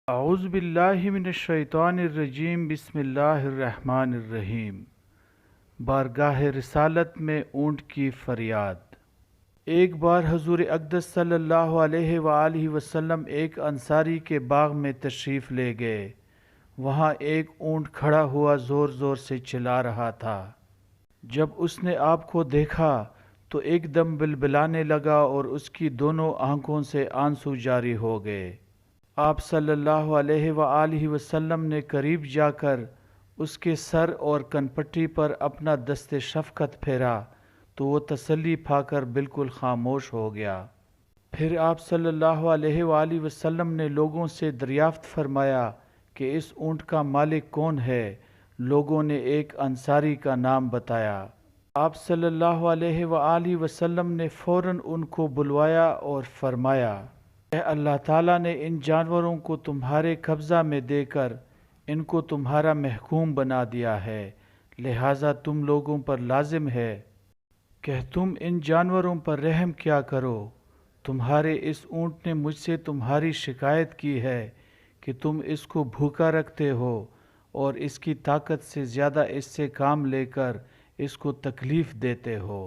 اعوذ باللہ من الشیطان الرجیم بسم اللہ الرحمن الرحیم۔ بارگاہ رسالت میں اونٹ کی فریاد۔ ایک بار حضور اقدس صلی اللہ علیہ وآلہ وسلم ایک انصاری کے باغ میں تشریف لے گئے۔ وہاں ایک اونٹ کھڑا ہوا زور زور سے چلا رہا تھا۔ جب اس نے آپ کو دیکھا تو ایک دم بلبلانے لگا اور اس کی دونوں آنکھوں سے آنسو جاری ہو گئے۔ آپ صلی اللہ علیہ وآلہ وسلم نے قریب جا کر اس کے سر اور کنپٹی پر اپنا دست شفقت پھیرا تو وہ تسلی پا کر بالکل خاموش ہو گیا۔ پھر آپ صلی اللہ علیہ وآلہ وسلم نے لوگوں سے دریافت فرمایا کہ اس اونٹ کا مالک کون ہے؟ لوگوں نے ایک انصاری کا نام بتایا۔ آپ صلی اللہ علیہ وآلہ وسلم نے فوراً ان کو بلوایا اور فرمایا، اے اللہ تعالیٰ نے ان جانوروں کو تمہارے قبضہ میں دے کر ان کو تمہارا محکوم بنا دیا ہے، لہٰذا تم لوگوں پر لازم ہے کہ تم ان جانوروں پر رحم کیا کرو۔ تمہارے اس اونٹ نے مجھ سے تمہاری شکایت کی ہے کہ تم اس کو بھوکا رکھتے ہو اور اس کی طاقت سے زیادہ اس سے کام لے کر اس کو تکلیف دیتے ہو۔